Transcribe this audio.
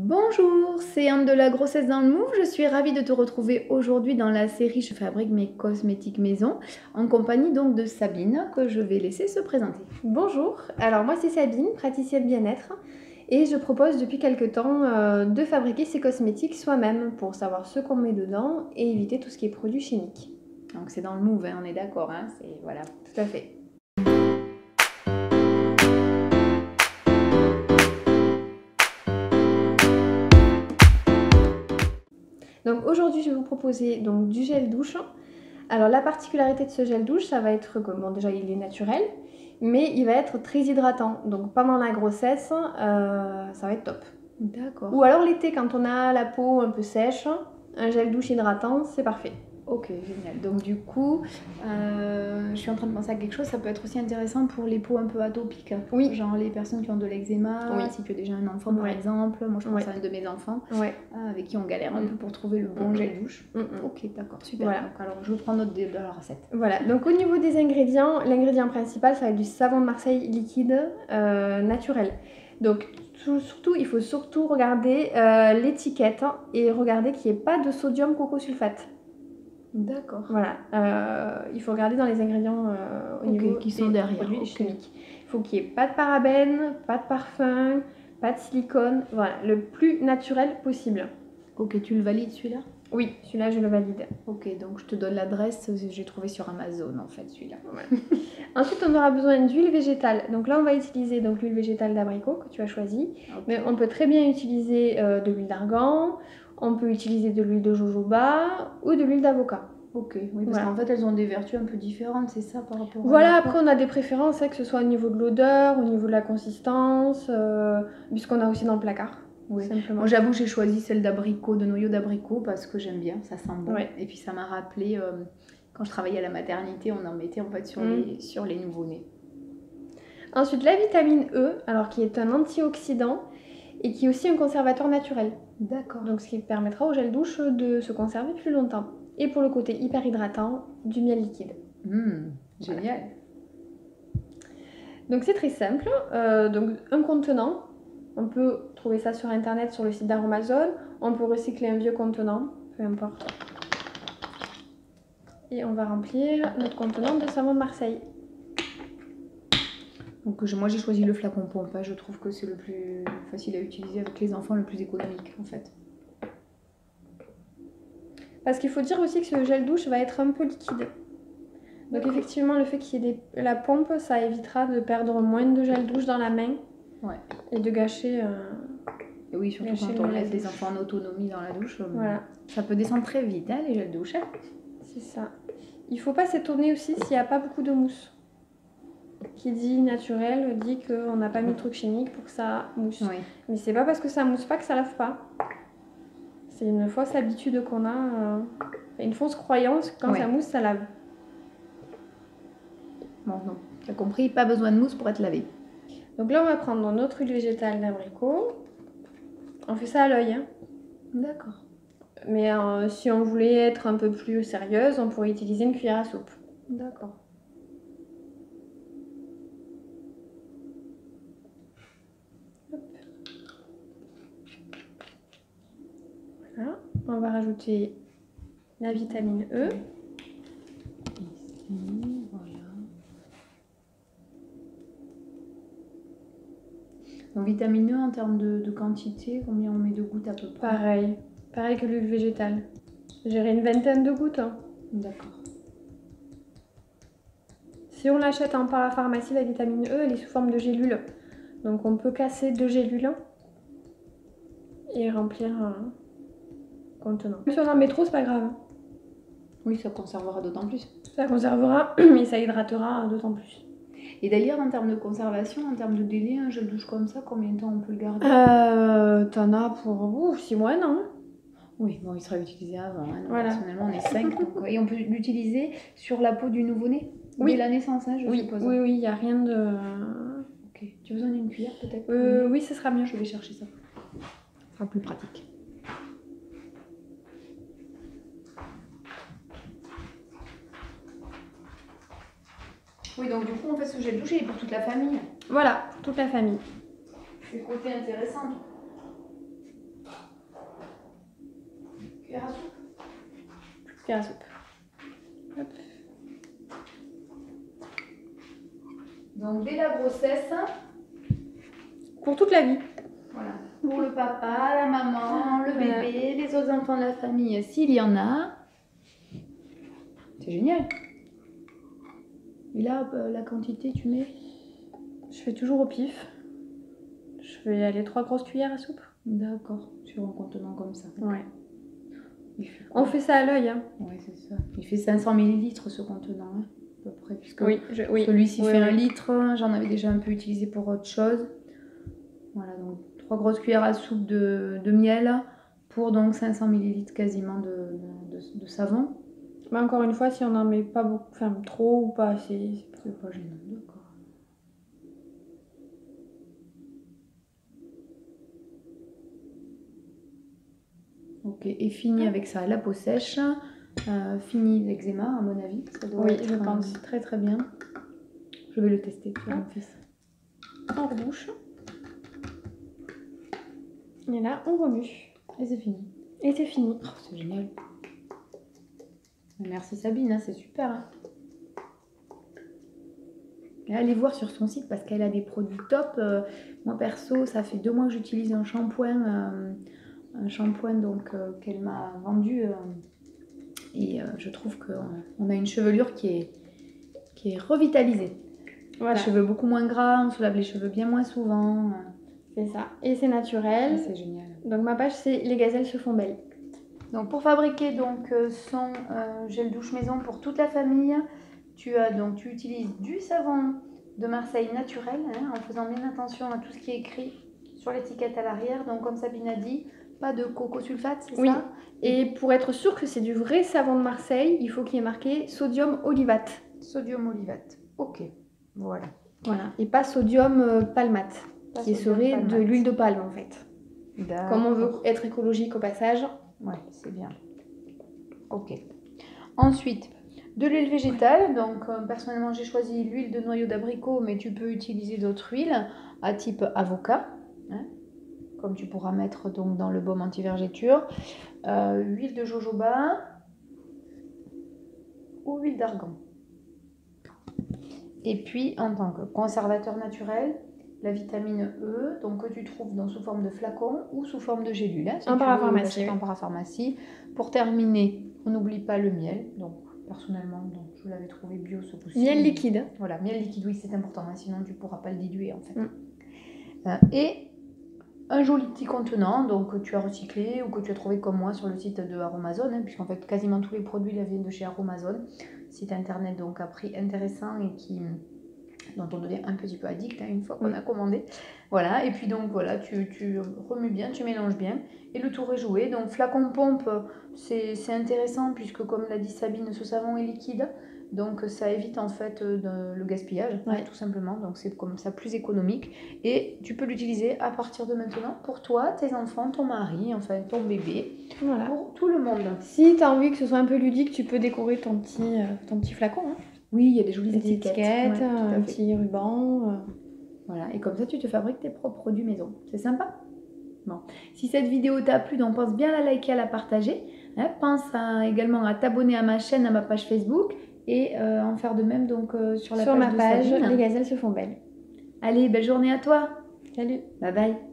Bonjour, c'est Anne de la grossesse dans le Move. Je suis ravie de te retrouver aujourd'hui dans la série Je fabrique mes cosmétiques maison en compagnie donc de Sabine que je vais laisser se présenter. Bonjour, alors moi c'est Sabine, praticienne bien-être et je propose depuis quelques temps de fabriquer ces cosmétiques soi-même pour savoir ce qu'on met dedans et éviter tout ce qui est produits chimiques. Donc c'est dans le Move, hein, on est d'accord, hein, voilà. Tout à fait. Donc aujourd'hui je vais vous proposer donc, du gel douche. Alors la particularité de ce gel douche, ça va être que bon déjà il est naturel, mais il va être très hydratant. Donc pendant la grossesse, ça va être top. D'accord. Ou alors l'été quand on a la peau un peu sèche, un gel douche hydratant, c'est parfait. Ok, génial. Donc du coup, je suis en train de penser à quelque chose, ça peut être aussi intéressant pour les peaux un peu atopiques. Oui. Genre les personnes qui ont de l'eczéma, Oui. Si tu as déjà un enfant par exemple. Moi je pense à un de mes enfants avec qui on galère un peu pour trouver le bon gel douche. Ok, d'accord, super. Voilà. Donc, alors je prends note de la recette. Voilà, donc au niveau des ingrédients, l'ingrédient principal ça va être du savon de Marseille liquide naturel. Donc surtout, il faut surtout regarder l'étiquette et regarder qu'il n'y ait pas de sodium cocosulfate. D'accord. Voilà, il faut regarder dans les ingrédients au niveau qui sont derrière. Produits chimiques. Il faut qu'il n'y ait pas de parabènes, pas de parfum, pas de silicone, voilà, le plus naturel possible. Ok, tu le valides celui-là? Oui, celui-là je le valide. Ok, donc je te donne l'adresse, j'ai trouvé sur Amazon en fait celui-là. Ouais. Ensuite on aura besoin d'huile végétale. Donc là on va utiliser l'huile végétale d'abricot que tu as choisie. Okay. Mais on peut très bien utiliser de l'huile d'argan, on peut utiliser de l'huile de jojoba ou de l'huile d'avocat. Ok, oui, parce qu'en fait elles ont des vertus un peu différentes, c'est ça par rapport à... Voilà, après on a des préférences, que ce soit au niveau de l'odeur, au niveau de la consistance, puisqu'on a aussi dans le placard. Oui, moi j'avoue j'ai choisi celle d'abricot, de noyau d'abricot parce que j'aime bien, ça sent bon. Ouais. Et puis ça m'a rappelé, quand je travaillais à la maternité, on en mettait en fait sur les nouveau-nés. Ensuite la vitamine E, alors qui est un antioxydant et qui est aussi un conservateur naturel. D'accord. Donc ce qui permettra au gel douche de se conserver plus longtemps. Et pour le côté hyper hydratant, du miel liquide. Génial. Voilà. Donc c'est très simple, donc un contenant, on peut trouver ça sur internet sur le site d'Aromazone, on peut recycler un vieux contenant, peu importe. Et on va remplir notre contenant de savon de Marseille. Donc moi j'ai choisi le flacon pompage, je trouve que c'est le plus facile à utiliser avec les enfants, le plus économique en fait. Parce qu'il faut dire aussi que ce gel douche va être un peu liquide. Donc effectivement le fait qu'il y ait la pompe, ça évitera de perdre moins de gel douche dans la main et de gâcher... Et oui, surtout quand on laisse les enfants en autonomie dans la douche, voilà. Ça peut descendre très vite, hein, les gels douche. C'est ça. Il ne faut pas s'étonner aussi s'il n'y a pas beaucoup de mousse. Qui dit naturel dit qu'on n'a pas mis de trucs chimiques pour que ça mousse. Oui. Mais c'est pas parce que ça mousse pas que ça lave pas. C'est une fausse habitude qu'on a, une fausse croyance que quand ça mousse, ça lave. Bon, non, tu as compris, pas besoin de mousse pour être lavé. Donc là, on va prendre notre huile végétale d'abricot. On fait ça à l'œil. Hein. D'accord. Mais si on voulait être un peu plus sérieuse, on pourrait utiliser une cuillère à soupe. D'accord. Voilà. On va rajouter la vitamine E. Ici, voilà. Donc vitamine E en termes de quantité, combien on met de gouttes à peu près? Pareil que l'huile végétale. J'irai une vingtaine de gouttes. Hein. D'accord. Si on l'achète en parapharmacie, la vitamine E, elle est sous forme de gélule. Donc on peut casser 2 gélules et remplir un contenant. Si on en met trop, c'est pas grave. Oui, ça conservera d'autant plus. Ça conservera, mais ça hydratera d'autant plus. Et d'ailleurs, en termes de conservation, en termes de délai, un gel douche comme ça, combien de temps on peut le garder? T'en as pour 6 mois, non? Oui, bon, il sera utilisé avant. Hein, voilà. Personnellement, on est 5. Donc, et on peut l'utiliser sur la peau du nouveau-né? Oui. Dès la naissance, hein, je suppose. Oui, il n'y a rien de... Ok. Tu as besoin d'une cuillère peut-être? Oui, ce sera mieux. Je vais chercher ça. Ce sera plus pratique. Oui, donc du coup, on fait ce gel douche, il est pour toute la famille. Voilà, pour toute la famille. C'est le côté intéressant. cuillères à soupe. Hop. Donc dès la grossesse, Pour toute la vie. voilà, pour le papa, la maman, le bébé, les autres enfants de la famille, s'il y en a. C'est génial. Et là, la quantité, tu mets? Je fais toujours au pif. Je vais aller 3 grosses cuillères à soupe. D'accord, sur un contenant comme ça. Ouais. On fait ça à l'œil. Hein. Oui, c'est ça. Il fait 500 ml ce contenant, hein, à peu près. Puisque oui, celui-ci fait 1 litre. J'en avais déjà un peu utilisé pour autre chose. Voilà, donc 3 grosses cuillères à soupe de miel pour donc 500 ml quasiment de savon. Mais encore une fois, si on n'en met pas beaucoup, enfin trop ou pas assez, c'est pas gênant, d'accord. Ok, et fini avec ça, la peau sèche, fini l'eczéma à mon avis, ça doit être je pense. Très très bien. Je vais le tester sur mon fils. On rebouche. Et là, on remue. Et c'est fini. Et c'est fini. Oh, c'est génial. Merci Sabine, hein, c'est super. Hein. Et allez voir sur son site parce qu'elle a des produits top. Moi perso, ça fait 2 mois que j'utilise un shampoing donc qu'elle m'a vendu et je trouve qu'on a une chevelure qui est revitalisée. Voilà. Les cheveux beaucoup moins gras, on se lave les cheveux bien moins souvent. C'est ça. Et c'est naturel. C'est génial. Donc ma page c'est les gazelles se font belles. Donc pour fabriquer donc son gel douche maison pour toute la famille, tu utilises du savon de Marseille naturel, hein, en faisant bien attention à tout ce qui est écrit sur l'étiquette à l'arrière. Donc comme Sabine a dit, pas de coco sulfate, c'est ça? Et pour être sûr que c'est du vrai savon de Marseille, il faut qu'il y ait marqué sodium olivate. Sodium olivate, ok, voilà. Voilà, et pas sodium palmate, qui serait de l'huile de palme en fait. Comme on veut être écologique au passage. Ouais, c'est bien. Ok. Ensuite, de l'huile végétale. Donc, personnellement, j'ai choisi l'huile de noyau d'abricot, mais tu peux utiliser d'autres huiles à type avocat, hein, comme tu pourras mettre donc dans le baume anti-vergéture. Huile de jojoba ou huile d'argan. Et puis, en tant que conservateur naturel, la vitamine E, donc que tu trouves sous forme de flacon ou sous forme de gélule. Hein, en parapharmacie. Pour terminer, on n'oublie pas le miel. Donc, personnellement, je l'avais trouvé bio ce coup-ci. Miel liquide. Voilà, miel liquide, oui, c'est important. Hein, sinon, tu ne pourras pas le diluer, en fait. Et un joli petit contenant, donc que tu as recyclé ou que tu as trouvé comme moi sur le site de Aromazone, hein, puisqu'en fait, quasiment tous les produits là, viennent de chez Aromazone. Site internet donc à prix intéressant et dont on devient un petit peu addict, hein, une fois qu'on a commandé. Voilà, et puis donc voilà, tu remues bien, tu mélanges bien et le tour est joué. Donc flacon pompe, c'est intéressant puisque comme l'a dit Sabine, ce savon est liquide, donc ça évite en fait le gaspillage, hein, tout simplement. Donc c'est comme ça plus économique et tu peux l'utiliser à partir de maintenant pour toi, tes enfants, ton mari, enfin ton bébé, pour tout le monde. Si tu as envie que ce soit un peu ludique, tu peux décorer ton petit flacon. Hein. Oui, il y a des jolies étiquettes, un petit ruban. Voilà, et comme ça, tu te fabriques tes propres produits maison. C'est sympa. Bon. Si cette vidéo t'a plu, donc pense bien à la liker, à la partager. Hein, pense également à t'abonner à ma chaîne, à ma page Facebook et en faire de même donc sur ma page Les gazelles se font belles. Allez, belle journée à toi. Salut. Bye bye.